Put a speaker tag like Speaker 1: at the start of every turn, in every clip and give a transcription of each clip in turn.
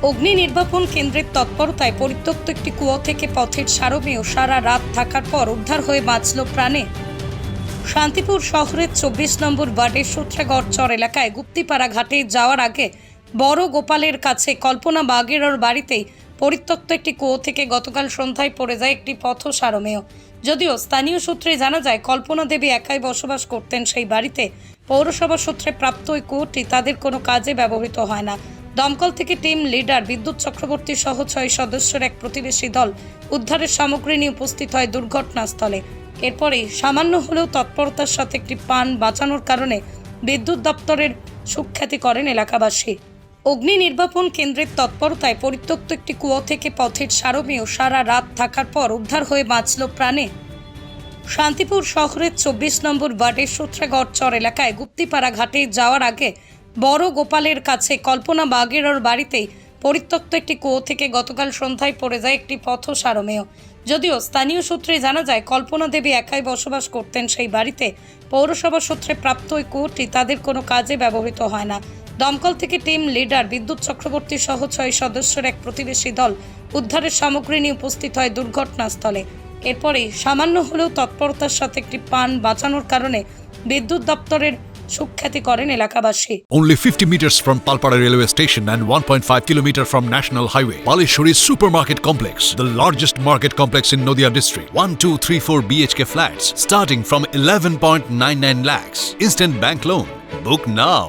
Speaker 1: অগ্নি নির্বাপন কেন্দ্রের তৎপরতায় পরিত্যক্ত একটি কুয়ো থেকে পথের সারমেয় সারা রাত থাকার পর উদ্ধার হয়ে বাঁচল প্রাণে। শান্তিপুর শহরের 24 নম্বর ওয়ার্ডের সূত্রাগড় চর এলাকায় গুপ্তিপাড়া ঘাটে যাওয়ার আগে বড় গোপালের কাছে কল্পনা বাগেরর বাড়িতেই পরিত্যক্ত একটি কুয়ো থেকে গতকাল সন্ধ্যায় পড়ে যায় একটি পথ সারমেয়। যদিও স্থানীয় সূত্রে জানা যায় কল্পনা দেবী একাই বসবাস করতেন সেই বাড়িতে। পৌরসভা সূত্রে প্রাপ্ত ওই কুয়োটি তাদের কোনো কাজে ব্যবহৃত হয় না। দমকল থেকে টিম লিডার বিদ্যুৎ চক্রবর্তী সহ 6 সদস্যের এক প্রতিবেশী দল উদ্ধারের সামগ্রী নিয়ে উপস্থিত হয় দুর্ঘটনাস্থলে। এরপরেই সামান্য হলেও তৎপরতার সাথে একটি প্রাণ বাঁচানোর কারণে বিদ্যুৎ দপ্তরের সুখ্যাতি করেন এলাকাবাসী। অগ্নি নির্বাপন কেন্দ্রের তৎপরতায় পরিত্যক্ত একটি কুয়ো থেকে পথের সারমেয় সারা রাত থাকার পর উদ্ধার হয়ে বাঁচল প্রাণে। শান্তিপুর শহরের 24 নম্বর ওয়ার্ডের সূত্রাগড় চর এলাকায় গুপ্তিপাড়া ঘাটে যাওয়ার আগে বড় গোপালের কাছে কল্পনা বাগেরর বাড়িতেই পরিত্যক্ত একটি কুয়ো থেকে গতকাল সন্ধ্যায় পড়ে যায় একটি পথ সারমেয়। যদিও স্থানীয় সূত্রে জানা যায় কল্পনা দেবী একাই বসবাস করতেন সেই বাড়িতে। পৌরসভা সূত্রে প্রাপ্ত ওই কুয়োটি তাদের কোনো কাজে ব্যবহৃত হয় না। দমকল থেকে টিম লিডার বিদ্যুৎ চক্রবর্তী সহ 6 সদস্যের এক প্রতিবেশী দল উদ্ধারের সামগ্রী নিয়ে উপস্থিত হয় দুর্ঘটনাস্থলে। এরপরেই সামান্য হলেও তৎপরতার সাথে একটি প্রাণ বাঁচানোর কারণে বিদ্যুৎ দপ্তরের সুখ্যাতি করেন এলাকাবাসী।
Speaker 2: Only 50 meters from Palpara railway station and 1.5 kilometer from National Highway, Palishuri Supermarket Complex, the largest market complex in Noida district. 1, 2, 3, 4 BHK flats starting from 11.99 lakhs. Instant bank loan. Book now.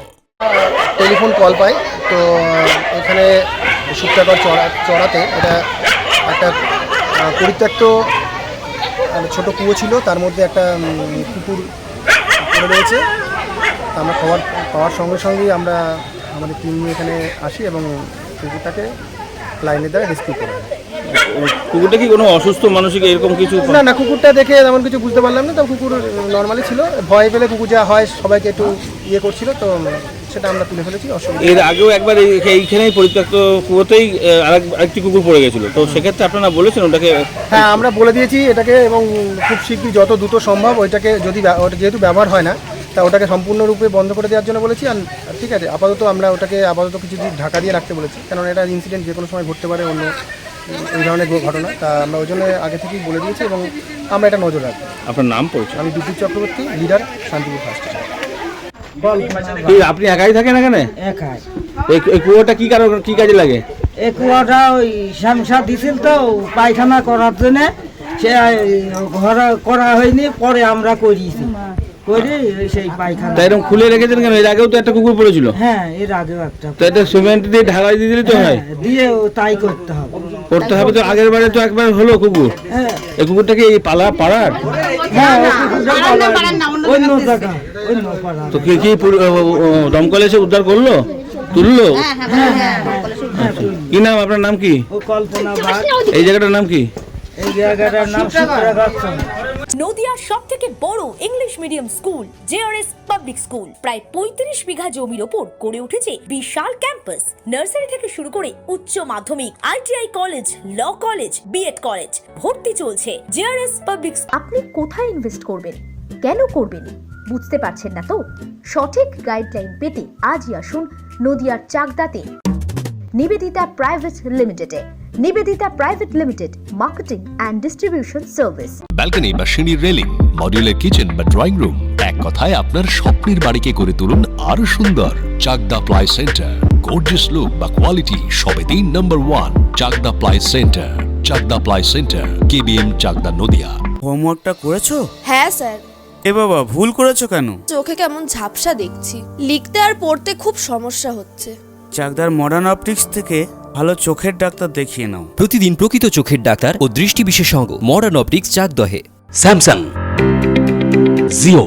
Speaker 3: Telephone call পাই, তো এখানে সূত্রাগড় চড়াতে এটা একটা পরিত্যক্ত ছোট কুয়ো ছিল, তার মধ্যে একটা কুকুর পড়ে রয়েছে। আমরা খবর পাওয়ার সঙ্গে সঙ্গেই আমরা আমাদের টিম নিয়ে এখানে আসি এবং কুকুরটাকে লাইনের দ্বারা রেস্কিউ করা হয়।
Speaker 4: কুকুরটা কি কোনো অসুস্থ মানসিক এরকম কিছু?
Speaker 3: না, কুকুরটা দেখে এমন কিছু বুঝতে পারলাম না। তো কুকুর নর্মালি ছিল, ভয় পেলে কুকুর যা হয় সবাইকে একটু করছিল, তো সেটা আমরা তুলে ফেলেছি।
Speaker 4: এর আগেও একবার এইখানেই পরিত্যক্ত কুয়োতেই আরেকটি কুকুর পড়ে গেছিল, তো সেক্ষেত্রে আপনারা বলেছেন ওটাকে?
Speaker 3: হ্যাঁ, আমরা বলে দিয়েছি এটাকে, এবং খুব শীঘ্রই যত দ্রুত সম্ভব ওইটাকে, যদি যেহেতু ব্যবহার হয় না, তা ওটাকে সম্পূর্ণরূপে বন্ধ করে দেওয়ার জন্য বলেছি। আর ঠিক আছে, আমরা ওটাকে আপাতত কিছু ঢাকা দিয়ে রাখতে বলেছি, কারণ এটা ইনসিডেন্ট যে কোনো সময় ঘটতে পারে, অন্য এই ধরনের ঘটনা। তা আমরা ওই জন্য আগে থেকেই বলে দিয়েছি এবং আমরা এটা নজর রাখবো।
Speaker 4: আপনার নাম পরিচয়?
Speaker 3: আমি বিদ্যুৎ চক্রবর্তী, লিডার, শান্তিপুর ফার্স্ট।
Speaker 4: আপনি একাই থাকেন এখানে?
Speaker 5: একাই।
Speaker 4: এই কুয়োটা কি কাজে লাগে?
Speaker 5: এই কুয়াটা ওই শ্যামসা দিছিল তো পায়খানা করার জন্য, সে ঘর করা হয়নি, পরে আমরা করিয়েছি, করে সেই পায়খানা।
Speaker 4: তাই এরকম খুলে রেখেছেন কেন? এর আগেও তো একটা কুকুর পড়েছিল।
Speaker 5: হ্যাঁ, এর আগেও একটা।
Speaker 4: তো এটা সিমেন্ট দিয়ে ঢালাই দিয়ে দিলে তো হয়?
Speaker 5: দিয়ে তাই করতে হবে।
Speaker 4: তো আগের বারে তো একবার হলো কুকুর।
Speaker 5: হ্যাঁ,
Speaker 4: এই কুকুরটা কি এই পাড়ার?
Speaker 5: হ্যাঁ, অন্য জায়গা, অন্য পাড়া।
Speaker 4: তো কি দমকল এসে উদ্ধার করলো, তুললো? কি নাম আপনার? নাম কি?
Speaker 5: কল্পনা বাগ।
Speaker 4: এই জায়গাটার নাম কি?
Speaker 5: এই জায়গাটার নাম সূত্রাগড়।
Speaker 6: নদিয়ার সবথেকে বড় English medium school JRS public school প্রায় 35 বিঘা জমির ওপর গড়ে উঠেছে বিশাল ক্যাম্পাস। নার্সারি থেকে শুরু করে উচ্চ মাধ্যমিক, ITI college, law college, BEd college, ভর্তি চলছে জেআরএস পাবলিক।
Speaker 7: আপনি কোথায় ইনভেস্ট করবেন, কেন করবেন বুঝতে পারছেন না তো? সঠিক গাইডলাইন পেতে আজই আসুন নদিয়ার চাকদাতে নিবেদিতা প্রাইভেট লিমিটেডে। Nivedita private limited, marketing and distribution service.
Speaker 2: Balcony বা সিঁড়ির রেলিং, মডিউলার কিচেন বা ড্রয়িং রুম, এক কথায় আপনার স্বপ্নের বাড়িকে করে তুলুন আরো সুন্দর। Chakdah ply centre, gorgeous look বা কোয়ালিটি সবেতেই number 1। Chakdah ply centre, Chakdah ply centre, KBM, Chakdah, Nadia.
Speaker 8: হোমওয়ার্কটা করেছো?
Speaker 9: হ্যাঁ স্যার।
Speaker 8: এ বাবা, ভুল করেছো কেন?
Speaker 9: চোখে কেমন ঝাপসা দেখছি, লিখতে আর পড়তে খুব সমস্যা হচ্ছে।
Speaker 8: চাকদার মডার্ন অপটিক্স থেকে ভালো চোখের ডাক্তার দেখিয়ে নাও।
Speaker 10: প্রতিদিন প্রকৃত চোখের ডাক্তার ও দৃষ্টি বিশেষজ্ঞ মডার্ন অপটিক্স চাকদহে।
Speaker 11: স্যামসাং, জিও,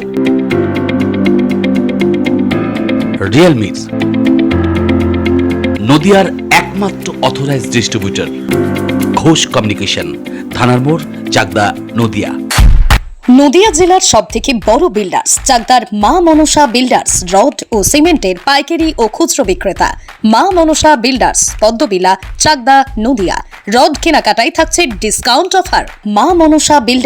Speaker 11: রিয়েলমি, নদিয়ার একমাত্র অথরাইজড ডিস্ট্রিবিউটর ঘোষ কমিউনিকেশন, থানার মোড়, চাকদা, নদিয়া।
Speaker 1: নদিয়া জেলার সবথেকে বড় বিল্ডার্স চাকদার মা মনসা বিল্ডার্স, রড ও সিমেন্টের পাইকারি ও খুচরো বিক্রেতা। মা মনসা বিল্ডার্স, পদ্মবিলা, চাকদা, নদিয়া। রড কেনাকাটায় থাকছে ডিসকাউন্ট অফার। মা মনসা বিল্ডার্স।